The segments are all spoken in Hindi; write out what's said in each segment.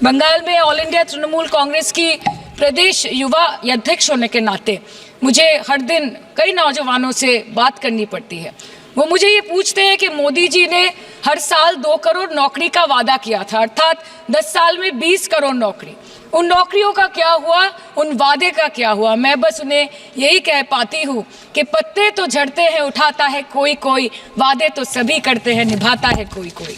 बंगाल में ऑल इंडिया तृणमूल कांग्रेस की प्रदेश युवा अध्यक्ष होने के नाते मुझे हर दिन कई नौजवानों से बात करनी पड़ती है। वो मुझे ये पूछते हैं कि मोदी जी ने हर साल 2 करोड़ नौकरी का वादा किया था, अर्थात 10 साल में 20 करोड़ नौकरी। उन नौकरियों का क्या हुआ, उन वादे का क्या हुआ? मैं बस उन्हें यही कह पाती हूँ कि पत्ते तो झड़ते हैं, उठाता है कोई कोई, वादे तो सभी करते हैं, निभाता है कोई कोई।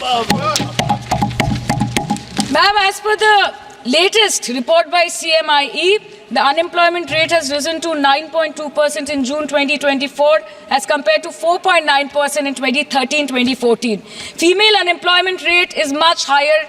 Ma'am, as per the latest report by CMIE, the unemployment rate has risen to 9.2% in June 2024 as compared to 4.9% in 2013-2014. Female unemployment rate is much higher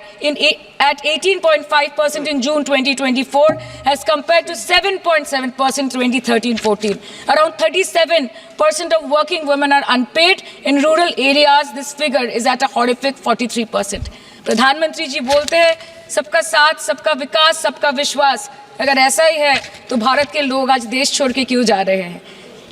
at 18.5% in June 2024 as compared to 7.7% 2013-14. Around 37% of working women are unpaid. In rural areas, this figure is at a horrific 43%. प्रधानमंत्री जी बोलते हैं सबका साथ, सबका विकास, सबका विश्वास। अगर ऐसा ही है तो भारत के लोग आज देश छोड़ के क्यों जा रहे हैं?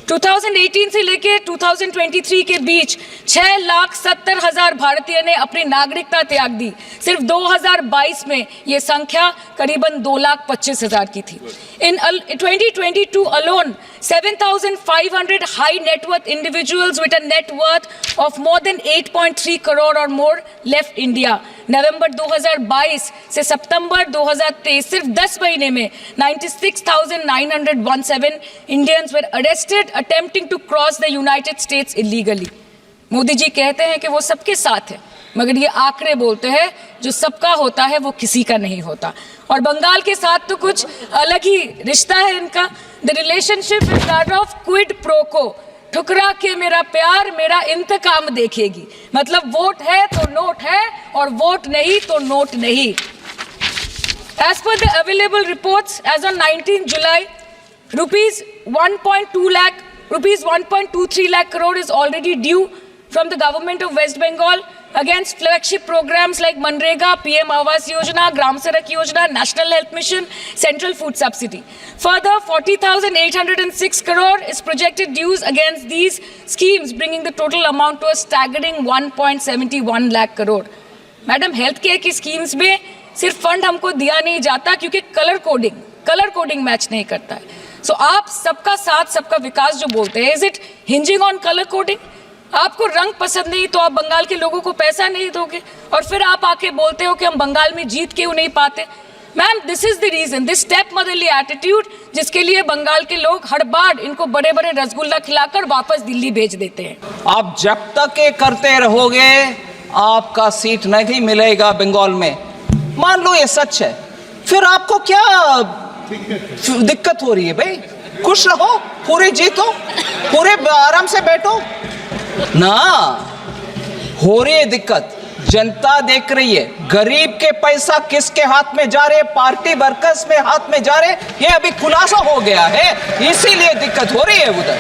2018 से लेके 2023 के बीच 6,70,000 भारतीय ने अपनी नागरिकता त्याग दी। सिर्फ 2022 में ये संख्या करीबन 2,25,000 की थी। In 2022 alone, 7,500 high net worth individuals with a net worth of more than 8.3 crore or more left India. नवंबर 2022 से सितंबर 2023 सिर्फ 10 महीने में 96,917 Indians were arrested attempting to cross the United States illegally. Modi ji कहते हैं कि वो सबके साथ है, मगर ये आंकड़े बोलते हैं जो सबका होता है वो किसी का नहीं होता। और बंगाल के साथ तो कुछ अलग ही रिश्ता है इनका। The relationship is that of quid pro को। ठुकरा के मेरा प्यार मेरा इंतकाम देखेगी। मतलब वोट है तो नोट है और वोट नहीं तो नोट नहीं। As per the available reports, as on 19 July, rupees 1.23 lakh crore is already due from the government of West Bengal against flagship programs like Manrega, PM Awas Yojana, Gram Sadak Yojana, National Health Mission, Central Food Subsidy. Further, 40,806 crore is projected dues against these schemes, bringing the total amount to a staggering 1.71 lakh crore. Madam, health care की स्कीम्स में सिर्फ फंड हमको दिया नहीं जाता क्योंकि कलर कोडिंग मैच नहीं करता है। सो आप सबका साथ सबका विकास जो बोलते हैं, is it hinging on colour coding? आपको रंग पसंद नहीं तो आप बंगाल के लोगों को पैसा नहीं दोगे और फिर आप आके बोलते हो कि हम बंगाल में जीत क्यों नहीं पाते? Ma'am, this is the reason, this step motherly attitude, जिसके लिए बंगाल के लोग हर बार इनको बड़े बड़े रसगुल्ला खिलाकर वापस दिल्ली भेज देते हैं। आप जब तक ये करते रहोगे आपका सीट नहीं मिलेगा बंगाल में। मान लो ये सच है, फिर आपको क्या दिक्कत हो रही है भाई? खुश रहो, पूरे जीतो, पूरे आराम से बैठो ना। हो रही है दिक्कत, जनता देख रही है। गरीब के पैसा किसके हाथ में जा रहे? पार्टी वर्कर्स में हाथ में जा रहे। ये अभी खुलासा हो गया है, इसीलिए दिक्कत हो रही है उधर,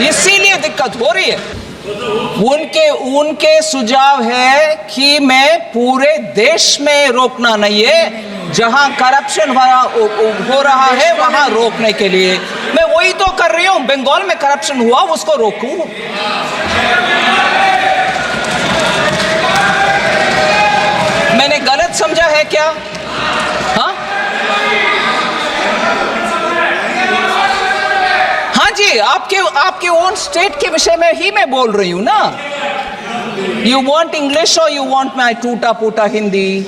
इसीलिए दिक्कत हो रही है। उनके सुझाव है कि मैं पूरे देश में रोकना नहीं है, जहां करप्शन हो रहा है वहां रोकने के लिए। मैं वही तो कर रही हूं। बंगाल में करप्शन हुआ उसको रोकूं। मैंने गलत समझा है क्या? हाँ हाँ जी, आपके ओन स्टेट के विषय में ही मैं बोल रही हूं ना। यू वांट इंग्लिश और यू वांट माई टूटा फूटा Hindi?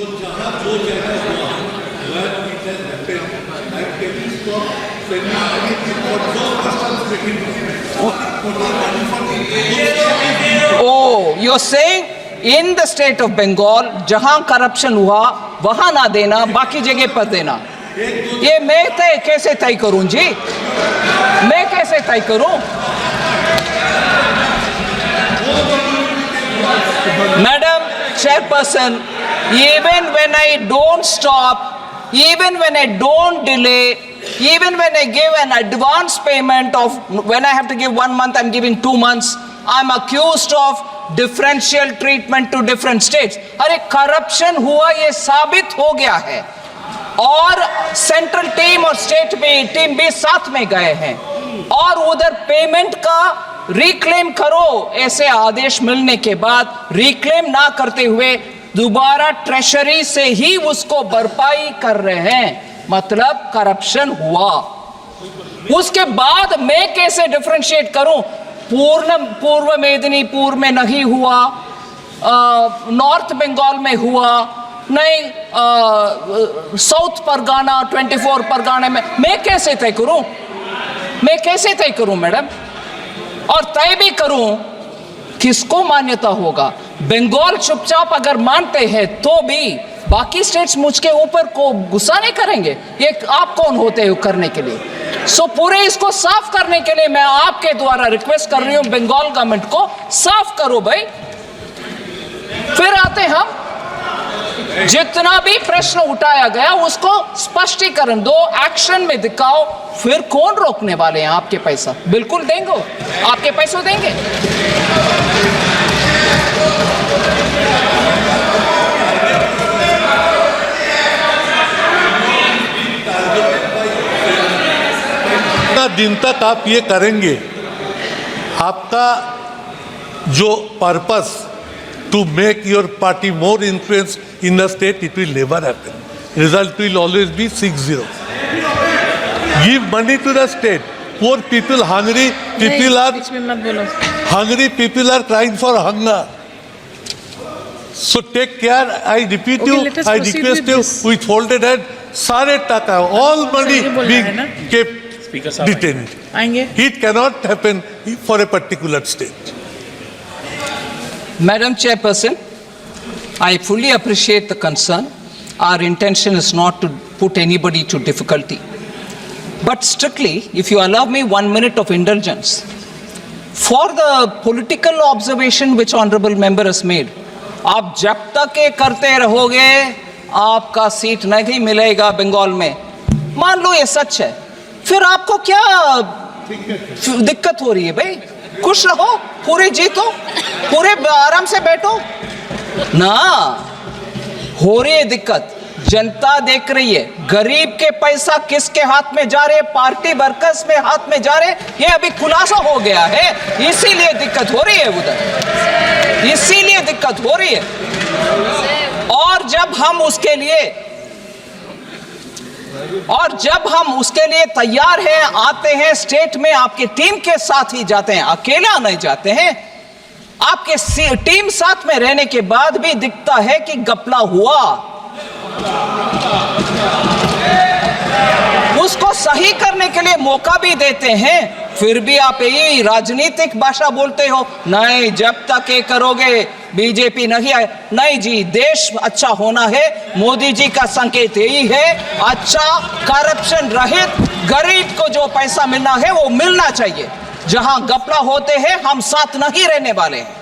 Oh, you're saying in the state of Bengal जहां करप्शन हुआ वहां ना देना, बाकी जगह पर देना। ये मैं कैसे तय करूं जी? मैं कैसे तय करूं? Madam Chairperson, even when I don't stop, even when I don't delay, even when I give an advance payment of, when I have to give 1 month, I'm giving 2 months, I'm accused of differential treatment to different states. अरे करप्शन हुआ ये साबित हो गया है और सेंट्रल टीम और स्टेट टीम भी साथ में गए हैं और उधर पेमेंट का रिक्लेम करो। ऐसे आदेश मिलने के बाद रिक्लेम ना करते हुए दोबारा ट्रेशरी से ही उसको भरपाई कर रहे हैं, मतलब करप्शन हुआ। उसके बाद मैं कैसे डिफरेंशिएट करूं? पूर्व मेदिनीपुर में नहीं हुआ, नॉर्थ बंगाल में हुआ नहीं, साउथ परगाना 24 परगाना में, मैं कैसे तय करूं? मैं कैसे तय करूं मैडम? और तय भी करूं, किसको मान्यता होगा? बंगाल चुपचाप अगर मानते हैं तो भी बाकी स्टेट्स मुझके ऊपर को गुस्सा नहीं करेंगे। ये आप कौन होते हो करने के लिए? सो पूरे इसको साफ करने के लिए मैं आपके द्वारा रिक्वेस्ट कर रही हूं, बंगाल गवर्नमेंट को साफ करो भाई। फिर आते हम, जितना भी प्रश्न उठाया गया उसको स्पष्टीकरण दो, एक्शन में दिखाओ, फिर कौन रोकने वाले हैं आपके पैसा? बिल्कुल देंगे, आपके पैसों देंगे। दिन तक आप ये करेंगे, आपका जो purpose to make your party more influence in the state, it will never happen. Result will always be 6-0. Give money to the state. Poor people, hungry people hungry people are crying for hunger. So take care. I repeat you, I request you, with folded hand, sare taka, all money being kept detained. It cannot happen for a particular state. Madam Chairperson, I fully appreciate the concern. Our intention is not to put anybody to difficulty. But strictly, if you allow me 1 minute of indulgence, for the political observation which honorable member has made, आप जब तक ये करते रहोगे आपका सीट नहीं मिलेगा बंगाल में। मान लो ये सच है, फिर आपको क्या दिक्कत हो रही है भाई? खुश रहो, पूरे जीतो, पूरे आराम से बैठो ना। हो रही है दिक्कत, जनता देख रही है, गरीब के पैसा किसके हाथ में जा रहे? पार्टी वर्कर्स में हाथ में जा रहे। ये अभी खुलासा हो गया है, इसीलिए दिक्कत हो रही है उधर, इसीलिए दिक्कत हो रही है। और जब हम उसके लिए तैयार हैं, आते हैं स्टेट में, आपके टीम के साथ ही जाते हैं, अकेला नहीं जाते हैं। आपके टीम साथ में रहने के बाद भी दिखता है कि घपला हुआ, उसको सही करने के लिए मौका भी देते हैं, फिर भी आप यही राजनीतिक भाषा बोलते हो। नहीं, जब तक ये करोगे बीजेपी नहीं आए। नहीं जी, देश अच्छा होना है, मोदी जी का संकेत यही है, अच्छा करप्शन रहित गरीब को जो पैसा मिलना है वो मिलना चाहिए। जहां घपला होते हैं हम साथ नहीं रहने वाले हैं।